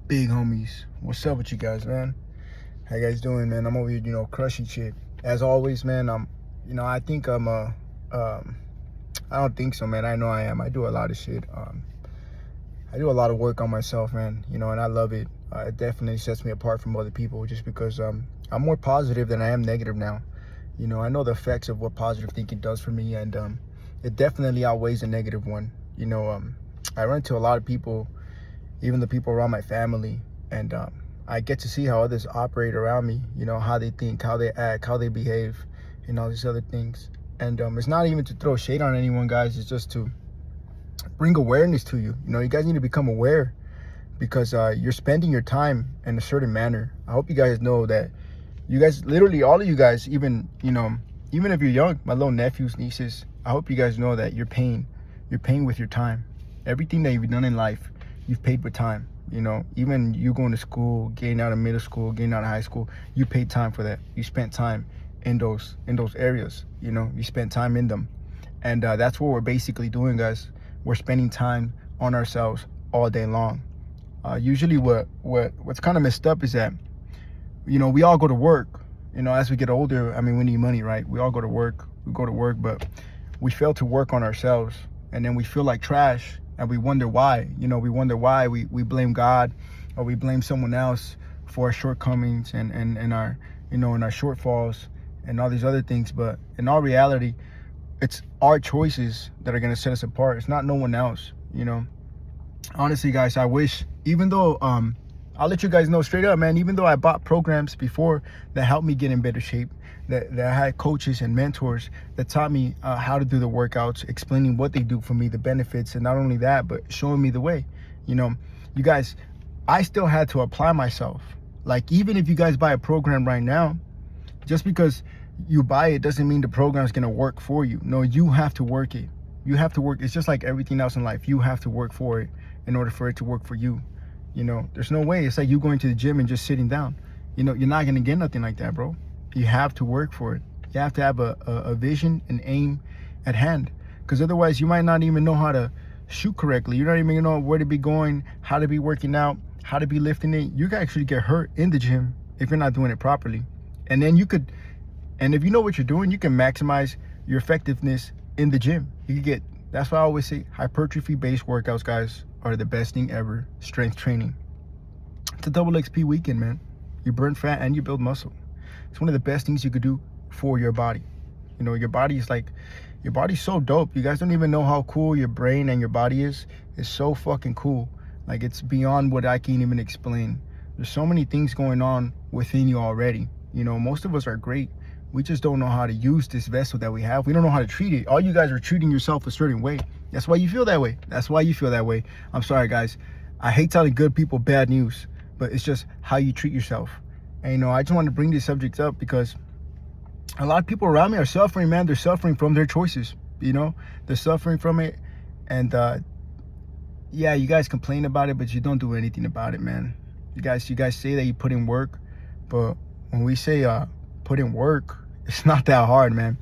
big homies. What's up with you guys, man? How you guys doing, man? I'm over here, crushing shit. As always, man, I think I don't think so, man. I know I am. I do a lot of shit. I do a lot of work on myself, man, and I love it. It definitely sets me apart from other people just because I'm more positive than I am negative now. I know the effects of what positive thinking does for me, and it definitely outweighs the negative one. I run into a lot of people, even the people around my family, and I get to see how others operate around me, how they think, how they act, how they behave, and all these other things. And it's not even to throw shade on anyone, guys. It's just to bring awareness to you. You guys need to become aware because you're spending your time in a certain manner. I hope you guys know that you guys, literally all of you guys, even if you're young, my little nephews, nieces, I hope you guys know that you're paying with your time. Everything that you've done in life, you've paid with time. Even you going to school, getting out of middle school, getting out of high school, you paid time for that. You spent time in those areas. You spent time in them, and that's what we're basically doing, guys. We're spending time on ourselves all day long. Usually, what's kind of messed up is that we all go to work. As we get older, I mean, we need money, right? We all go to work. We go to work, but we fail to work on ourselves, and then we feel like trash. And we wonder why, we wonder why we blame God or we blame someone else for our shortcomings and our, and our shortfalls and all these other things. But in all reality, it's our choices that are going to set us apart. It's not no one else, Honestly, guys, I wish, even though, I'll let you guys know straight up, man, even though I bought programs before that helped me get in better shape, that I had coaches and mentors that taught me how to do the workouts, explaining what they do for me, the benefits, and not only that, but showing me the way. You guys, I still had to apply myself. Like, even if you guys buy a program right now, just because you buy it doesn't mean the program is going to work for you. No, you have to work it. You have to work. It's just like everything else in life. You have to work for it in order for it to work for you. There's no way. It's like you going to the gym and just sitting down. You're not going to get nothing like that, bro. You have to work for it. You have to have a vision and aim at hand, because otherwise you might not even know how to shoot correctly. You're not even going to know where to be going, how to be working out, how to be lifting it. You can actually get hurt in the gym if you're not doing it properly. And then if you know what you're doing, you can maximize your effectiveness in the gym. That's why I always say hypertrophy-based workouts, guys, are the best thing ever. Strength training. It's a double XP weekend, man. You burn fat and you build muscle. It's one of the best things you could do for your body. Your body's so dope. You guys don't even know how cool your brain and your body is. It's so fucking cool. Like, it's beyond what I can even explain. There's so many things going on within you already. Most of us are great. We just don't know how to use this vessel that we have. We don't know how to treat it. All you guys are treating yourself a certain way. That's why you feel that way. I'm sorry, guys. I hate telling good people bad news, but it's just how you treat yourself. And, I just want to bring this subject up because a lot of people around me are suffering, man. They're suffering from their choices, They're suffering from it. And, yeah, you guys complain about it, but you don't do anything about it, man. You guys say that you put in work, but when we say put in work, it's not that hard, man.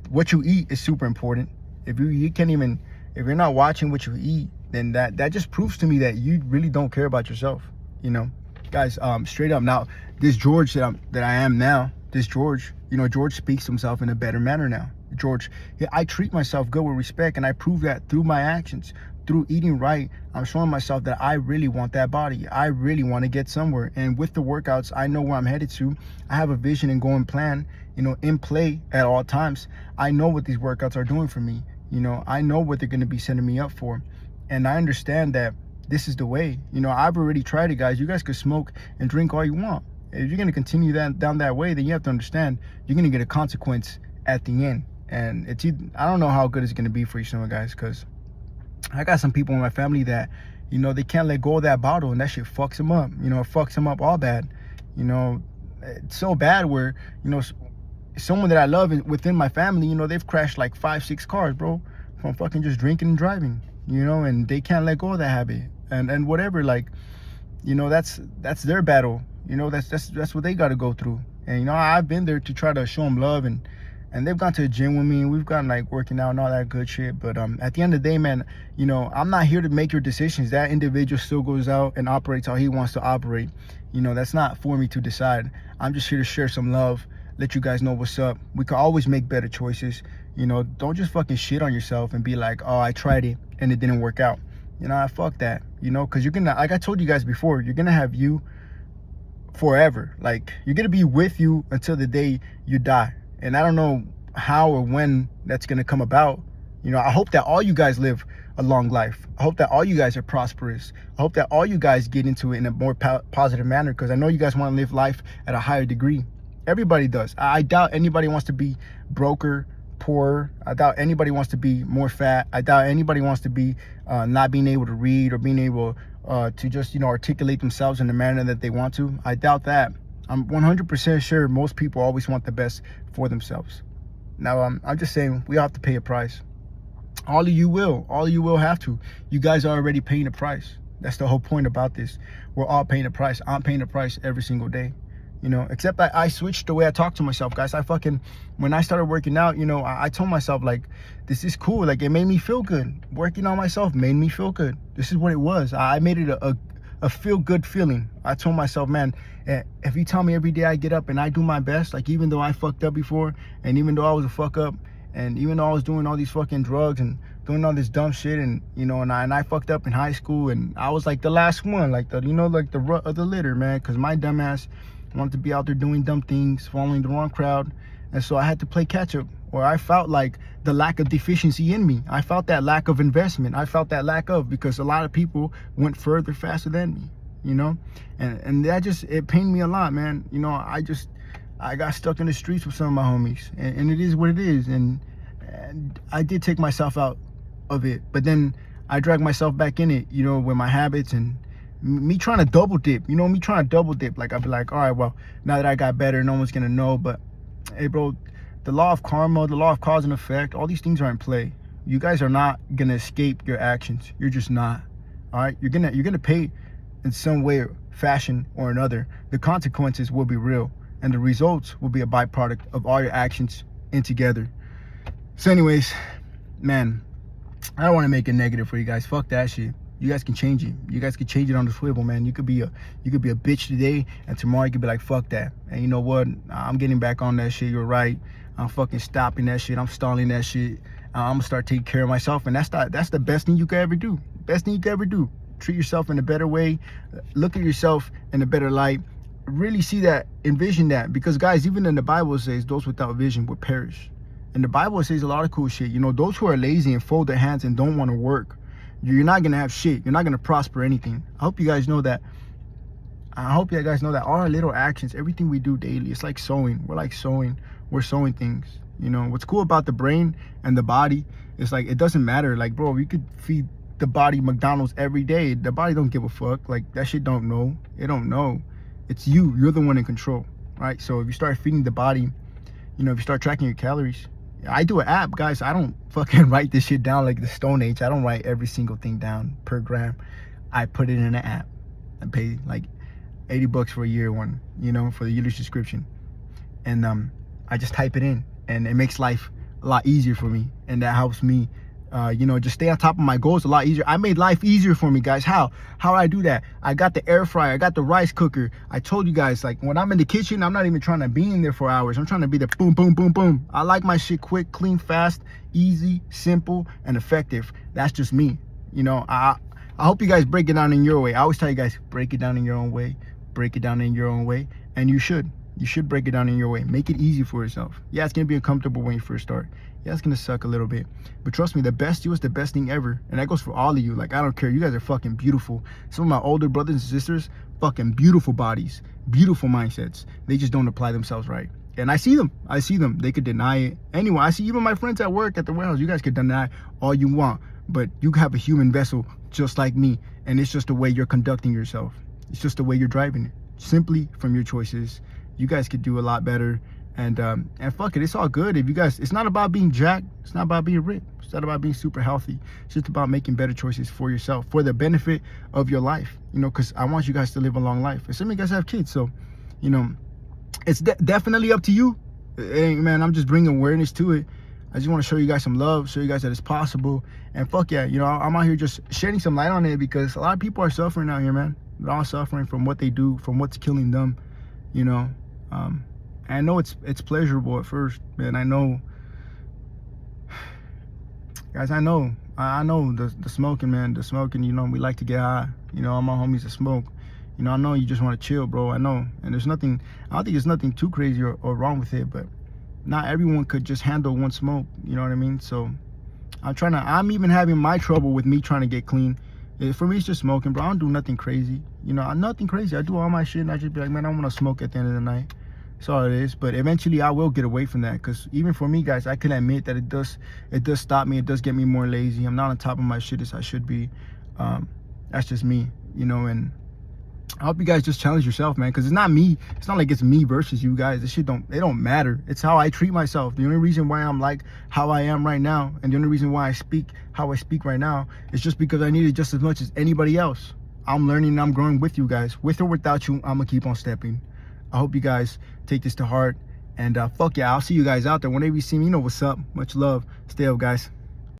What you eat is super important. If you're not watching what you eat, then that just proves to me that you really don't care about yourself, Guys, straight up, now this George that I am now, George speaks to himself in a better manner now. George, yeah, I treat myself good with respect, and I prove that through my actions. Through eating right, I'm showing myself that I really want that body. I really want to get somewhere. And with the workouts, I know where I'm headed to. I have a vision and goal and plan, in play at all times. I know what these workouts are doing for me. I know what they're going to be setting me up for. And I understand that this is the way. I've already tried it, guys. You guys could smoke and drink all you want. If you're going to continue down that way, then you have to understand you're going to get a consequence at the end. And I don't know how good it's going to be for you, some guys, because I got some people in my family that, they can't let go of that bottle, and that shit fucks them up. It fucks them up all bad. It's so bad where, someone that I love within my family, they've crashed like 5-6 cars, bro, from fucking just drinking and driving, and they can't let go of that habit. And whatever, like, that's their battle. That's what they got to go through. And, I've been there to try to show them love and and they've gone to the gym with me, and we've gone like working out and all that good shit. But at the end of the day, man, I'm not here to make your decisions. That individual still goes out and operates how he wants to operate. That's not for me to decide. I'm just here to share some love, let you guys know what's up. We can always make better choices. Don't just fucking shit on yourself and be like, oh, I tried it and it didn't work out. Fuck that. Because you're gonna, like I told you guys before, you're gonna have you forever. Like, you're gonna be with you until the day you die. And I don't know how or when that's gonna come about. I hope that all you guys live a long life. I hope that all you guys are prosperous. I hope that all you guys get into it in a more positive manner, because I know you guys want to live life at a higher degree. Everybody does. I doubt anybody wants to be broker, poorer. I doubt anybody wants to be more fat. I doubt anybody wants to be not being able to read or being able to just articulate themselves in the manner that they want to. I doubt that. I'm 100% sure most people always want the best for themselves. Now I'm just saying, we have to pay a price. All of you will have to. You guys are already paying a price. That's the whole point about this. We're all paying a price. I'm paying a price every single day. Except I switched the way I talk to myself, guys. When I started working out, I told myself, like, this is cool. Like, it made me feel good. Working on myself made me feel good. This is what it was. I made it a feel good feeling. I told myself, man, if you tell me every day I get up and I do my best, like, even though I fucked up before, and even though I was a fuck up, and even though I was doing all these fucking drugs and doing all this dumb shit, and I fucked up in high school, and I was like the last one, like the rut of the litter, man, because my dumb ass wanted to be out there doing dumb things, following the wrong crowd, and so I had to play catch up. Or I felt like the lack of deficiency in me. I felt that lack of investment. I felt that lack of, because a lot of people went further faster than me, and that just, it pained me a lot, man. I got stuck in the streets with some of my homies, and it is what it is. And I did take myself out of it, but then I dragged myself back in it, with my habits and me trying to double dip. Like, I'd be like, all right, well, now that I got better, no one's gonna know. But hey, bro, the law of karma, the law of cause and effect, all these things are in play. You guys are not gonna escape your actions. You're just not. All right, you're gonna pay in some way, fashion, or another. The consequences will be real, and the results will be a byproduct of all your actions in together. So anyways, man, I don't want to make it negative for you guys. Fuck that shit. You guys can change it. You guys can change it on the swivel, man. You could be a bitch today, and tomorrow you could be like, fuck that. And you know what? I'm getting back on that shit. You're right. I'm fucking stopping that shit. I'm stalling that shit. I'm gonna start taking care of myself, and that's the best thing you could ever do. Best thing you could ever do. Treat yourself in a better way. Look at yourself in a better light. Really see that, envision that, because guys, even in the Bible it says those without vision will perish. And the Bible says a lot of cool shit. Those who are lazy and fold their hands and don't want to work, you're not gonna have shit. You're not gonna prosper anything. I hope you guys know that. All our little actions, everything we do daily, it's like sowing. We're sowing things. What's cool about the brain and the body is, like, it doesn't matter. Like, bro, you could feed the body McDonald's every day. The body don't give a fuck. Like, that shit don't know. It don't know. It's you. You're the one in control, right? So if you start feeding the body, if you start tracking your calories. I do an app, guys. I don't fucking write this shit down like the Stone Age. I don't write every single thing down per gram. I put it in an app and pay like $80 for a year one, for the yearly subscription. And I just type it in, and it makes life a lot easier for me. And that helps me, just stay on top of my goals a lot easier. I made life easier for me, guys. How I do that? I got the air fryer. I got the rice cooker. I told you guys, like, when I'm in the kitchen, I'm not even trying to be in there for hours. I'm trying to be the boom, boom, boom, boom. I like my shit quick, clean, fast, easy, simple, and effective. That's just me. I hope you guys break it down in your way. I always tell you guys, break it down in your own way. Break it down in your own way. And you should break it down in your way. Make it easy for yourself. Yeah, it's gonna be uncomfortable when you first start. Yeah, it's gonna suck a little bit, but trust me, the best you is the best thing ever. And that goes for all of you. Like, I don't care. You guys are fucking beautiful. Some of my older brothers and sisters, fucking beautiful bodies, beautiful mindsets. They just don't apply themselves right. And I see them. They could deny it. Anyway, I see even my friends at work, at the warehouse. You guys could deny all you want, but you have a human vessel just like me. And it's just the way you're conducting yourself. It's just the way you're driving it. Simply from your choices. You guys could do a lot better. And fuck it, it's all good. If you guys, it's not about being jacked. It's not about being ripped. It's not about being super healthy. It's just about making better choices for yourself, for the benefit of your life. Because I want you guys to live a long life. And some of you guys have kids, so, it's definitely up to you. Man, I'm just bringing awareness to it. I just want to show you guys some love, show you guys that it's possible. And fuck yeah, you know, I'm out here just shedding some light on it because a lot of people are suffering out here, man. They're all suffering from what they do, from what's killing them, you know. I know it's pleasurable at first, man. I know, guys, I know the smoking, man. The smoking, you know, we like to get high. You know, all my homies that smoke. You know, I know you just want to chill, bro. I know. And there's nothing, I don't think there's nothing too crazy or wrong with it, but not everyone could just handle one smoke. You know what I mean? So I'm even having my trouble with me trying to get clean. For me, it's just smoking, bro. I don't do nothing crazy. You know, nothing crazy. I do all my shit and I just be like, man, I want to smoke at the end of the night. That's all it is. But eventually I will get away from that, because even for me, guys, I can admit that it does stop me. It does get me more lazy. I'm not on top of my shit as I should be. That's just me, you know. And I hope you guys just challenge yourself, man, because it's not me. It's not like it's me versus you guys. This shit it don't matter. It's how I treat myself. The only reason why I'm like how I am right now, and the only reason why I speak how I speak right now, is just because I need it just as much as anybody else. I'm learning and I'm growing with you guys. With or without you, I'm gonna keep on stepping. I hope you guys take this to heart. And fuck yeah, I'll see you guys out there. Whenever you see me, you know what's up. Much love. Stay up, guys.